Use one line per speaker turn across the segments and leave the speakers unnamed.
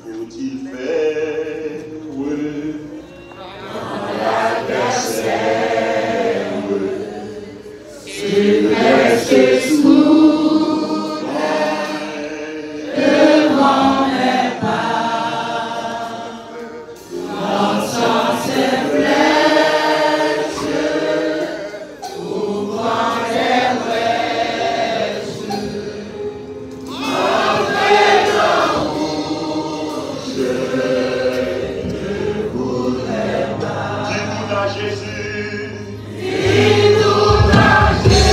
faut-il faire dans l'adversaire? Tu restes sourd devant mes pas, lançant ses flèches, ouvrant tes brèches, entrée dans rouge, je ne voudrais pas. Dis tout à Jésus. Dis tout à Jésus.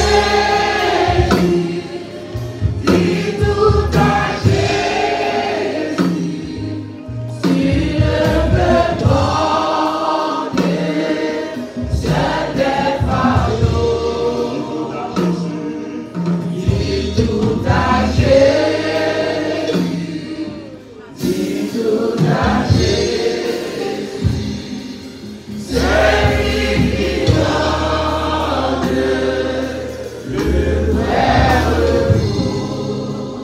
Dis tout à Jésus. S'il veut porter cette fardeau. Dis tout à Jésus. Dis tout à Jésus. C'est lui qui donne le vrai retour.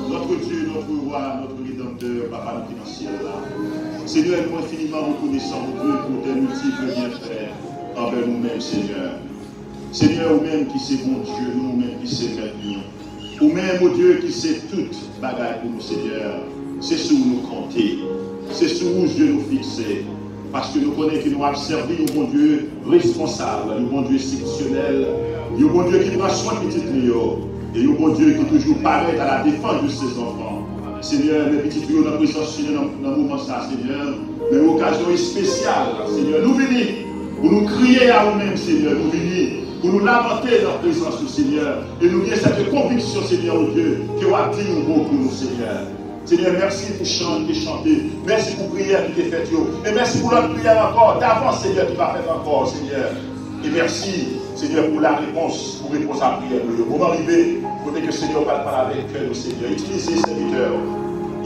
Notre Dieu, notre roi, notre rédempteur, Papa nous qui dans le ciel là. Seigneur, nous infiniment reconnaissants, mon Dieu, pour tes multiples bienfaits envers nous-mêmes, Seigneur. Seigneur, vous-même qui c'est bon Dieu, nous-mêmes qui c'est maintenant. Vous-même, mon Dieu, qui c'est toute bagaille pour nous, Seigneur. C'est sur nous compter. C'est sur nous, Dieu, nous fixer. Parce que nous connaissons que nous avons servi un bon Dieu responsable, un bon Dieu exceptionnel, un bon Dieu qui prend soin de petits trio, et un bon Dieu qui toujours paraît à la défense de ses enfants. Seigneur, mes petits trios, notre présence, Seigneur, dans le moment ça, Seigneur, mais une occasion spéciale, Seigneur, nous venons pour nous crier à nous-mêmes, Seigneur, nous venons pour nous lamenter dans la présence du Seigneur, et nous avons cette conviction, Seigneur, au Dieu, qui va dire un mot pour nous, Seigneur. Seigneur, merci pour chant qui est chanté. Merci pour prière qui est faite. Et merci pour notre prière encore. D'avance, Seigneur, qui va faire encore, Seigneur. Et merci, Seigneur, pour la réponse, pour répondre à la prière. Au moment arrivé, pour que le Seigneur va parler avec nous, Seigneur. Utilisez ces serviteurs.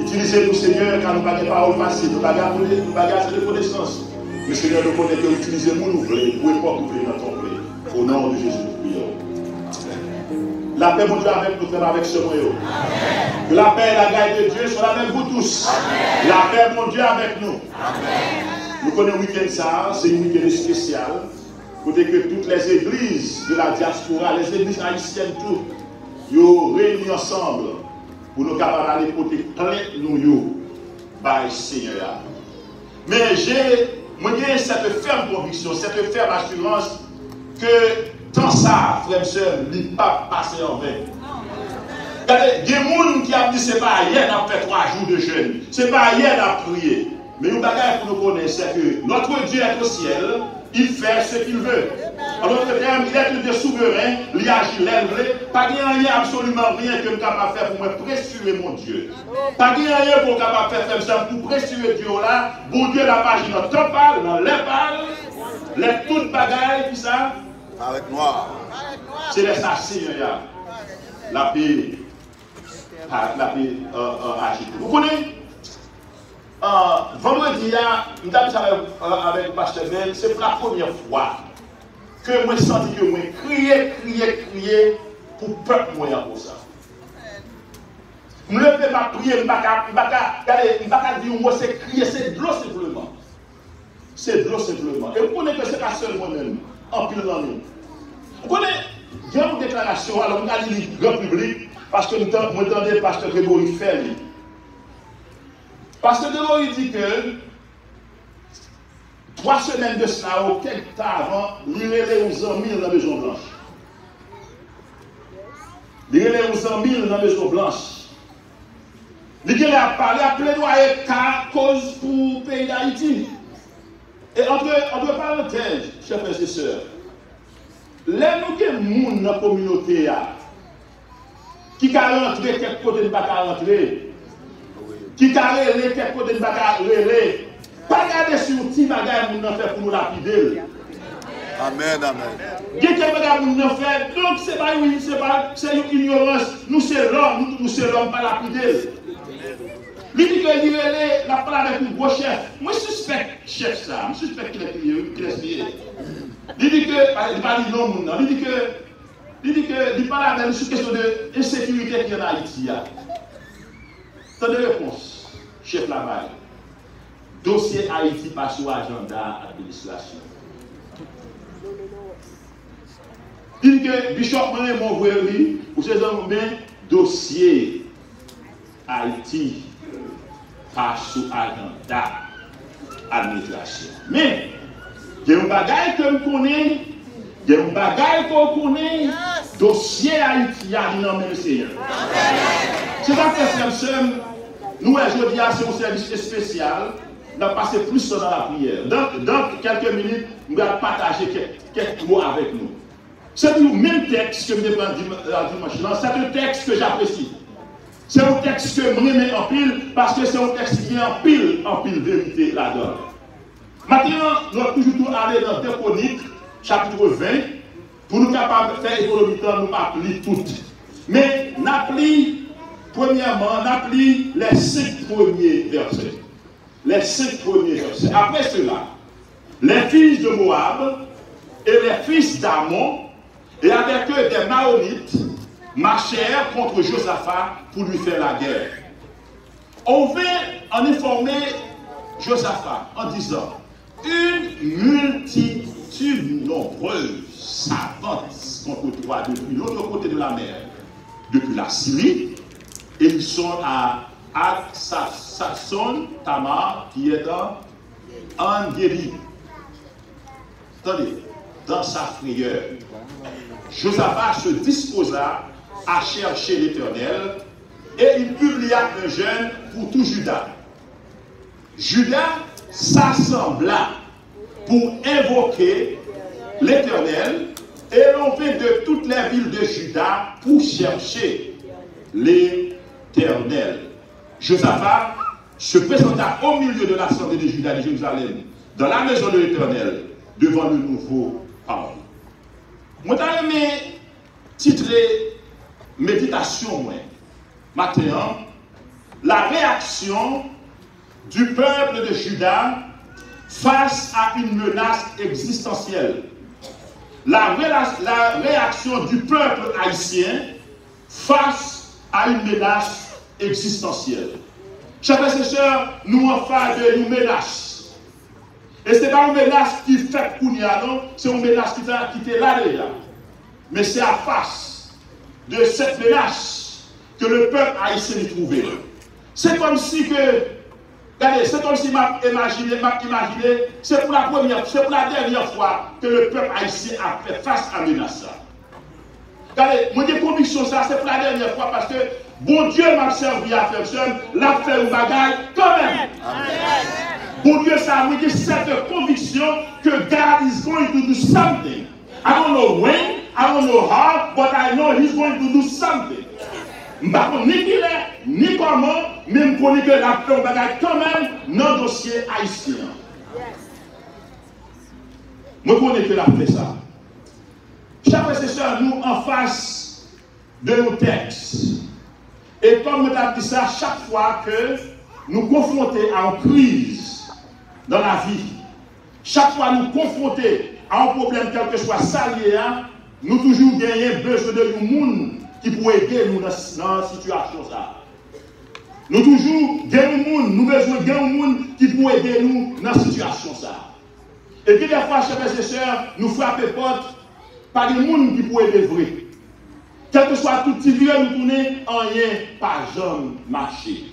Utilisez-nous, Seigneur, car nous n'avons pas de paroles faciles. Nous n'avons pas de connaissances. Mais Seigneur, nous connaissons que utilisez-nous, nous voulons, pour époque, nous voulons notre plaît. Au nom de Jésus, nous prions. La paix, mon Dieu, avec nous, avec ce moyen. Que la paix et la grâce de Dieu soient avec vous tous. Amen. La paix, mon Dieu, avec nous. Amen. Nous connaissons le week-end ça, c'est un week-end spécial. Côté que toutes les églises de la diaspora, les églises haïtiennes, toutes, sont réunies ensemble pour nous capables d'aller porter plainte nous, par le Seigneur. Mais j'ai cette ferme conviction, cette ferme assurance que tant ça, frère et soeur, n'est pas passé en vain. Regardez, il y a des gens qui ont dit que ce n'est pas hier qu'on a fait 3 jours de jeûne, ce n'est pas hier qu'on a prié. Mais une bagaille pour nous connaître, c'est que notre Dieu est au ciel, il fait ce qu'il veut. En d'autres termes, il est le Dieu souverain, il agit l'aigle, pas de rien, absolument rien que je suis capable de faire pour me pressurer mon Dieu. Pas de rien pour capable de faire ça pour pressurer Dieu là, bon Dieu la page dans le topal, dans les balles, les toutes bagailles, tout ça. Avec noir. C'est les Seigneur. La paix agit. Vous connaissez? Vendredi, nous avons avec le pasteur Bell, c'est la première fois que moi senti que moi crier pour le peuple moyen pour ça. Je ne peux pas prier, je ne peux pas dire moi c'est crier, c'est de l'eau simplement. C'est de l'eau simplement. Et vous connaissez que c'est pas seul moi-même, en pile dans nous. Vous connaissez, il y a une déclaration, alors on a dit le grand public, parce que nous entendons le pasteur Grégory faire. Pasteur Grégory dit que 3 semaines de cela, ou quelques temps avant, il y avait 11 000 dans la Maison Blanche. Il y avait 11 000 dans la Maison Blanche. Il y a parlé à plaidoyer cause pour le pays d'Haïti. Et entre parenthèses, chers frères et sœurs, les nous qui sont dans la communauté, qui ont rentré quelque côté de pas rentrer, qui ont relé quelque côté de pas relé, pas garder sur le petit bagage pour nous faire pour nous lapider.
Amen, amen.
Quelque bagage pour nous faire, donc c'est pas une ignorance, nous c'est l'homme, pas lapider. Il dit que il a parlé avec un gros chef. Moi, je suspecte chef ça. Je suspecte qu'il est prié. Il dit que, il parle de non, il dit que, il parle avec une question d'insécurité qui est en Haïti. Tant de réponses, chef Laval. dossier Haïti passe sur agenda administration. Il dit que Bishop Mané m'a envoyé pour ces hommes, dossier Haïti passe sur agenda administration. Mais, il y a un bagage que je connais, il y a un bagage qu'on connaît, dossier Haïti a dans le Seigneur. C'est pas que nous, aujourd'hui, c'est un service spécial, nous avons passé plus dans la prière. Dans quelques minutes, nous allons partager quelques mots avec nous. C'est le même texte que je vais prendre dimanche. C'est un texte que j'apprécie. C'est un texte que je mets en pile parce que c'est un texte qui est en pile vérité là-dedans. Maintenant, nous allons toujours aller dans 2 Chroniques, chapitre 20, pour nous capables de faire économie de temps, nous appliquer toutes. Mais nous appliquons, premièrement, nous appliquons les 5 premiers versets. Les 5 premiers versets. Après cela, les fils de Moab et les fils d'Ammon, et avec eux des Maonites, marchèrent contre Josaphat pour lui faire la guerre. On vint en informer Josaphat en disant, une multitude nombreuse s'avance contre toi depuis l'autre côté de la mer, depuis la Syrie, et ils sont à Aksasson Tamar, qui est dans Angéli. Attendez, dans sa frayeur, Josaphat se disposa à chercher l'Éternel et il publia un jeûne pour tout Juda. Juda s'assembla pour invoquer l'Éternel et l'on vint de toutes les villes de Juda pour chercher l'Éternel. Josaphat se présenta au milieu de l'assemblée de Juda et de Jérusalem, dans la maison de l'Éternel, devant le nouveau parole. Moi, j'ai aimé titrer méditation, maintenant, la réaction du peuple de Juda face à une menace existentielle. La réaction du peuple haïtien face à une menace existentielle. Chers frères et sœurs, nous en face de une menace. Et ce n'est pas une menace qui fait Kounia, non, c'est une menace qui était là déjà. Mais c'est à face de cette menace que le peuple haïtien est trouvé. C'est comme si que, regardez, c'est comme si m'a imaginé, c'est pour la dernière fois que le peuple haïtien a fait face à la menace. Regardez, mon conviction ça, c'est pour la dernière fois parce que bon Dieu m'a servi à faire ça, l'a fait un bagage quand même. Amen. Bon Dieu, ça a dit cette conviction que God is going to do something. I don't know when, I don't know how, but I know He's going to do something. Je ne sais pas ni qui est, ni comment, mais je connais que la fait un bagage quand même dans le dossier haïtien. Je connais que la fait ça. Chers frères et sœurs, nous en face de nos textes. Et comme je l'ai dit ça, chaque fois que nous confrontons à une crise dans la vie, chaque fois nous confrontons à un problème, quel que soit salié, nous toujours gagnons besoin de monde qui pourrait aider nous dans la situation. Nous toujours gagnons nous besoin de monde qui pourrait aider nous dans la situation. Et puis des fois, chers frères et sœurs, nous frappons porte par des gens qui pourraient aider vrai. Quel que soit tout petit vieux, nous tournons en rien, pas jamais marcher.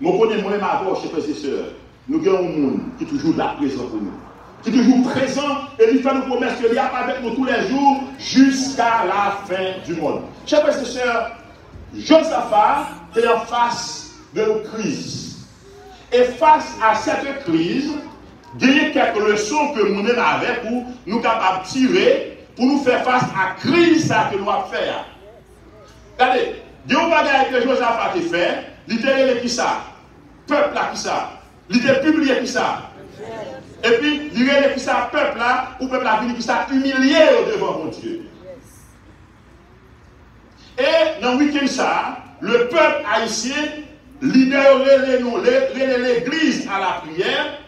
Je connais moi-même avant, chers frères et sœurs, nous avons un monde qui est toujours là présent pour nous. Qui est toujours présent et il fait nous promesses qu'il y a avec nous tous les jours jusqu'à la fin du monde. Chers frères et sœurs, Josaphat est en face de nos crises. Et face à cette crise, il y a quelques leçons que nous avons avec pour nous capables de tirer pour nous faire face à la crise que nous avons fait. Regardez, il y a un bagage que Josaphat a fait, il était qui ça? Peuple là qui ça? Il était publié qui ça? Et puis, il y a qui ça? Peuple là, ou peuple là qui ça humilié devant mon Dieu. Et dans le week-end ça, le peuple haïtien libérerait l'église à la prière.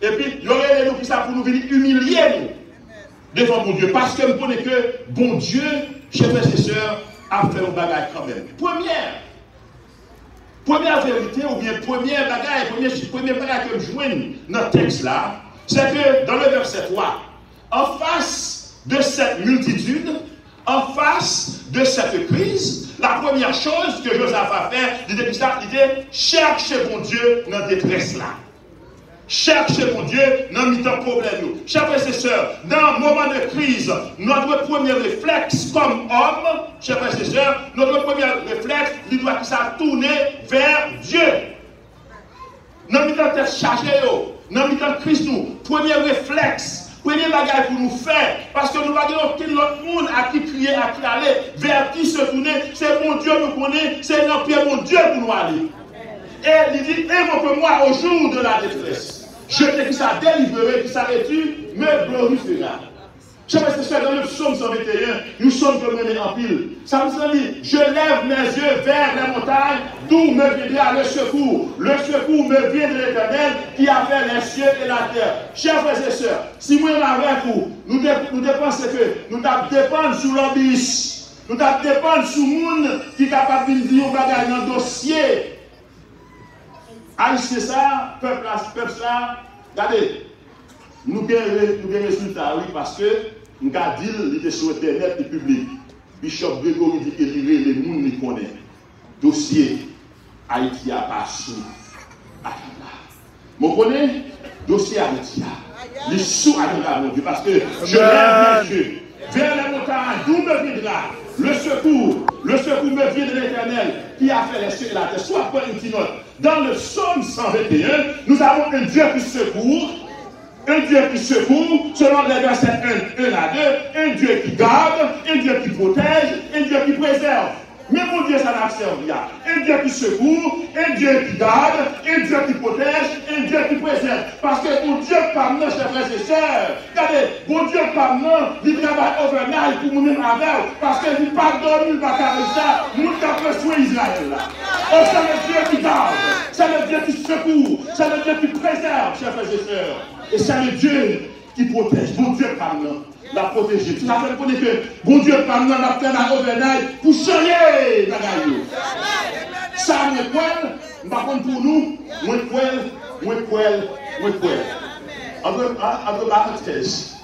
Et puis, il y aurait nous qui ça pour nous venir humilier nous devant mon Dieu. Parce que nous connaissons que bon Dieu, chers frères et sœurs, a fait un bagage quand même. Première vérité, ou bien première bagaille que je joins dans le texte là, c'est que dans le verset 3, en face de cette multitude, en face de cette crise, la première chose que Josaph a fait, il était chercher mon Dieu dans la détresse là. Cherchez mon Dieu dans le problème. Chers frères et sœurs, dans un moment de crise, notre premier réflexe comme homme, chers frères et sœurs, notre premier réflexe, il doit tourner vers Dieu. Dans le temps de chargé, dans le temps de crise, premier réflexe, premier bagage pour nous faire, parce que nous avons aucun autre monde à qui crier, à qui aller, vers qui se tourner, c'est mon Dieu nous connaît, c'est notre Père, mon Dieu pour nous aller. Et il dit, évoque-moi au jour de la détresse. Je t'ai qui ça délivrerai, qui s'arrête-tu, me glorifiera. Chers frères et sœurs, dans le psaume 121, nous sommes devenus en pile. Ça nous dit, je lève mes yeux vers les montagnes, d'où me viendra le secours. Le secours me vient de l'Éternel qui a fait les cieux et la terre. Chers frères et sœurs, si moi avec vous, nous dépensons que nous dépendons sous l'obéissance. Nous dépendons sous le monde qui est capable de dire un bagage dans le dossier. C'est ça, peuple ça, regardez, nous avons des résultats, oui, parce que nous avons dit qu'il était sur Internet et public. Bishop Grégory dit qu'il y a les gens qui connaissent. Dossier Haïti a passé. Vous connaissez dossier Haïti. Il est sous Haïti, mon Dieu, parce que je lève mes yeux vers la montagne, d'où me viendra le secours me vient de l'Éternel qui a fait les cieux et la terre. Soit pour une petite note. Dans le psaume 121, nous avons un Dieu qui secourt, selon les versets 1 à 2, un Dieu qui garde, un Dieu qui protège, un Dieu qui préserve. Mais mon Dieu, ça n'a servi. Un Dieu qui secourt, un Dieu qui garde, un Dieu qui protège, un Dieu qui préserve. Parce que mon Dieu, par nous, chers frères et sœurs, regardez, mon Dieu, par nous, il travaille overnight pour nous-mêmes avec, parce qu'il ne pas dormir, il ne va pas faire ça, nous avons soin Israël. Oh, c'est le Dieu qui garde, c'est le Dieu qui secourt, c'est le Dieu qui préserve, chers frères et sœurs. Et c'est le Dieu qui protège, mon Dieu, par nous. La protéger. Tout ça fait connaître que bon Dieu par nous a fait la overnight pour changer la gagne. Ça me poil, par contre pour nous, moins poil. Entre parenthèses,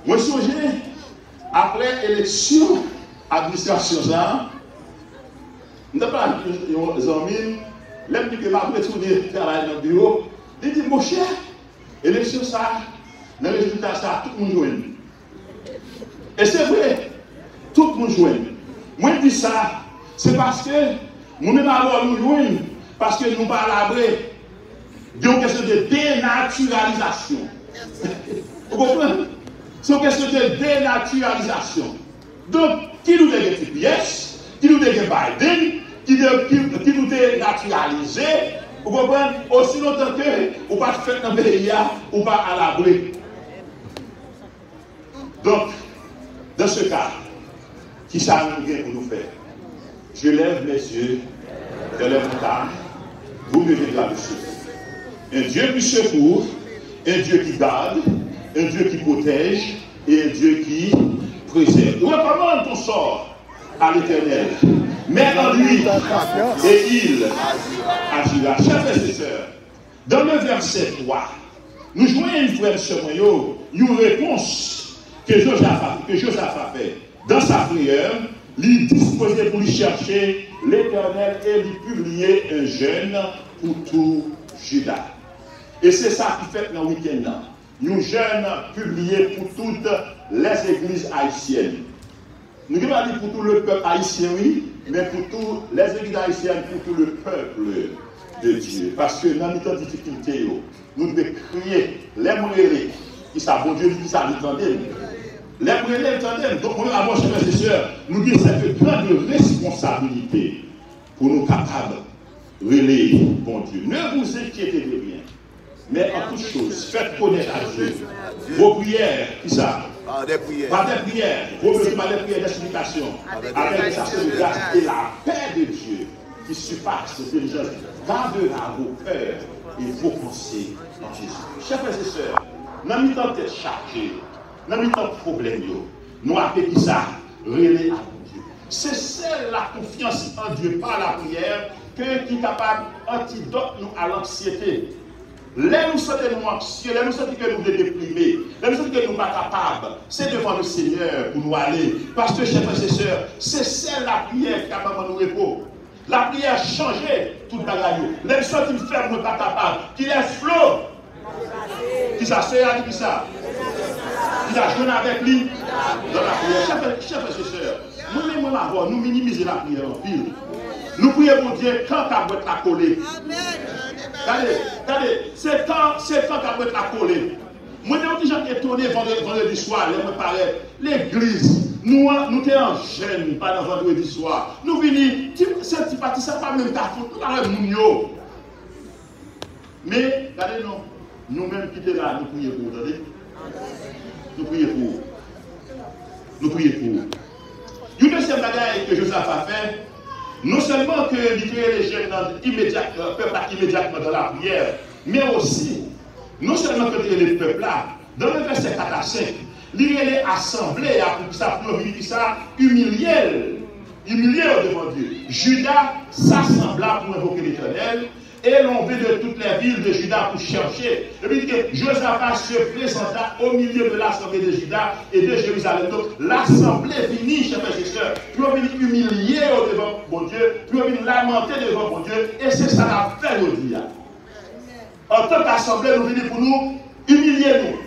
moi songez après élection administration ça, nous n'avons pas les amis, l'homme qui m'a retourné travailler dans le bureau, il dit mon cher, élection ça, dans le résultat ça, tout le monde joue. Et c'est vrai, tout le monde joue. Moi, je dis ça, c'est parce que nous-mêmes nous jouons, parce que nous ne pas labrer. Il y a une question de dénaturalisation. Vous comprenez? C'est une question de dénaturalisation. Donc, qui nous dit pièces, qui nous dit Biden, qui nous dénaturalisé, vous comprenez? Aussi longtemps que vous ne pas faire dans le pays, ou pas à l'abri. Donc, dans ce cas, qui ça nous vient pour nous faire? Je lève mes yeux vers les montagnes, vous me verrez là-dessus. Un Dieu qui secourt, un Dieu qui garde, un Dieu qui protège et un Dieu qui préserve. Recommande ton sort à l'Éternel. Mets en lui et il agira. Chers frères et sœurs, dans le verset 3, nous jouons une frère une réponse que Josaph a fait dans sa prière, il disposait pour lui chercher l'Éternel et lui publier un jeûne pour tout Juda. Et c'est ça qui fait dans le week-end. Un jeûne publié pour toutes les églises haïtiennes. Nous ne pouvons pas dire pour tout le peuple haïtien, oui, mais pour toutes les églises haïtiennes, pour tout le peuple de Dieu. Parce que dans notre difficulté, nous devons crier les moelleux qui savent, bon Dieu, qui savent entendre. Les moelleux entendent. Donc, nous avons, chers frères et sœurs, nous disons que c'est une grande responsabilité pour nous capables de relayer, bon Dieu. Ne vous inquiétez de rien. Mais en toute chose, faites connaître à Dieu vos prières, qui ça? Par des prières. Par des prières. Vos besoins, par des prières d'explication. Avec sa de grâce et la paix de Dieu qui surpasse l'intelligence gardera vos cœurs et vos pensées en Jésus. Chers frères et sœurs, dans le temps d'être chargé, dans le temps de problème, nous appelons ça, relayer à Dieu. C'est celle la confiance en Dieu par la prière qui est capable d'antidote nous à l'anxiété. Là, nous sommes anxieux, là, nous sommes que nous sommes déprimés, là, nous sommes que nous ne sommes pas capables. C'est devant le Seigneur pour nous aller. Parce que, chers frères et sœurs, c'est celle la prière qui est capable de nous repos. La prière change tout le bagage. Les gens qui ne ferment pas capable, qui laissent flot. Qui s'asseye à qui ça? Qui a joué avec lui dans la prière. Chers frères et sœurs, nous minimisons la prière en pile. Nous prions pour Dieu quand ta boîte la coller. Regardez, c'est quand ta boîte la coller. Moi, je suis étonné vendredi soir, l'église, nous sommes en jeûne, pas dans vendredi soir. Nous venons, cette petite partie, ça pas même ta faute, nous avons mais, regardez, nous-mêmes qui sommes là, nous prions pour, vous entendez? Nous prions pour. Nous prions pour. Une deuxième bagaille que Joseph a fait, non seulement que il crée les jeunes immédiatement dans la prière, mais aussi, non seulement que les peuples là, dans le verset 4 à 5, il est assemblé pour ça, humilié devant Dieu. Judas s'assembla pour invoquer l'Éternel et l'on vint de toutes les villes de Juda pour chercher. Et puis que Josaphat se présenta au milieu de l'assemblée de Juda et de Jérusalem. Donc l'assemblée finit, chers frères et sœurs, pour venir humilier devant mon Dieu, pour venir lamenter devant mon Dieu, et c'est ça la fait aujourd'hui. En tant qu'assemblée, nous venons pour nous humilier nous.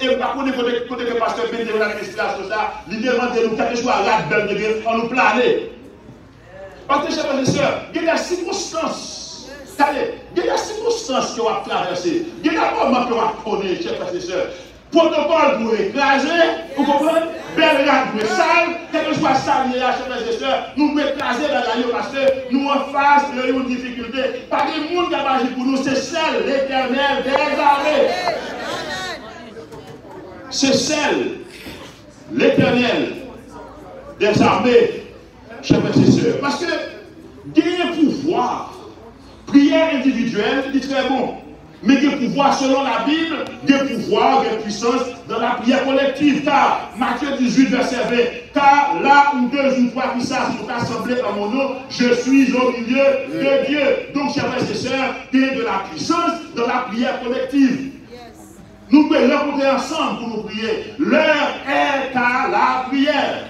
Et par contre, côté que le pasteur Bénédicte la respiration, il demande de nous quelque chose à la belle de en nous planer. Parce que, chers frères et sœurs, il y a des circonstances. Il y a des circonstances qui ont traversé. Il y a des moments qui ont connaître, chers frères et sœurs. Protocole pour écraser, vous comprenez? Belle rade pour sale, quelque chose sale, chers frères et sœurs, nous pouvons écraser la gagne parce que nous en face de une difficulté. Pas de monde qui a agi pour nous, c'est celle, l'Éternel des armées. C'est celle, l'Éternel des armées, chers frères et sœurs. Parce que gagner pouvoir, prière individuelle, c'est très bon. Mais des pouvoirs, selon la Bible, des pouvoirs, des puissances dans la prière collective. Car, Matthieu 18, verset 20, car là où deux ou trois qui sont assemblés en mon nom, je suis au milieu de Dieu. Donc, chers frères et sœurs, il y a de la puissance dans la prière collective. Nous pouvons rencontrer ensemble pour nous prier. L'heure est à la prière.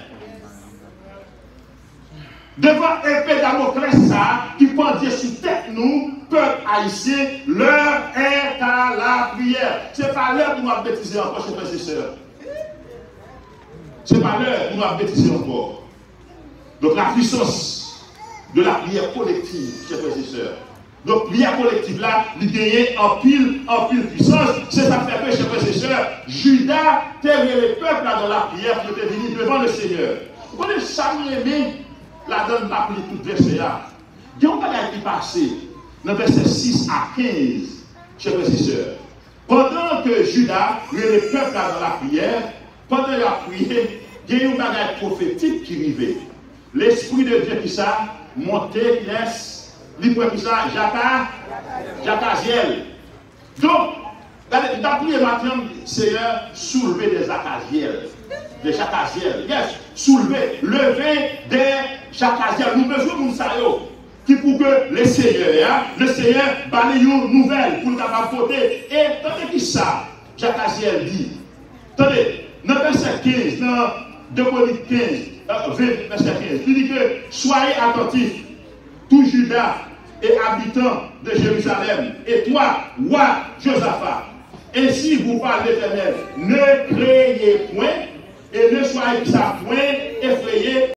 Devant épée Damoclès, ça, qui pendait sur tête nous, peuple haïtien, l'heure est à la prière. Ce n'est pas l'heure pour nous bêtiser encore, chers frères et sœurs. Ce n'est pas l'heure pour nous bêtiser encore. Donc la puissance de la prière collective, chers frères et sœurs. Donc, prière collective là, il gagne en pile puissance. C'est ça fait que, chers frères et sœurs, Judas, tel les peuples là dans la prière qui était venu devant le Seigneur. Vous connaissez ça, la donne n'a pris tout verset là. Il y a un bagage qui passe dans verset 6 à 15, chers frères et sœurs. Pendant que Judas, les peuples là dans la prière, pendant qu'il a prié, il y a un bagage prophétique qui arrivait. L'Esprit de Dieu qui ça, monté, qui laisse. Libre qui ça, Jacaziel. Donc, d'après matin, Seigneur, soulever des Jacaziel. Des Jacaziel. Yes, soulever, lever des Jacaziel. Nous besoin de ça, qui pour que le Seigneur balaye une nouvelle pour nous apporter. Et attendez qui ça, Jacaziel dit. Attendez, dans verset 15, dans 2 Chroniques 15, 20, verset 15, il dit que soyez attentifs. Tout Judas et habitants de Jérusalem, et toi, roi Josaphat, ainsi vous parle l'Éternel, ne craignez point et ne soyez point effrayés.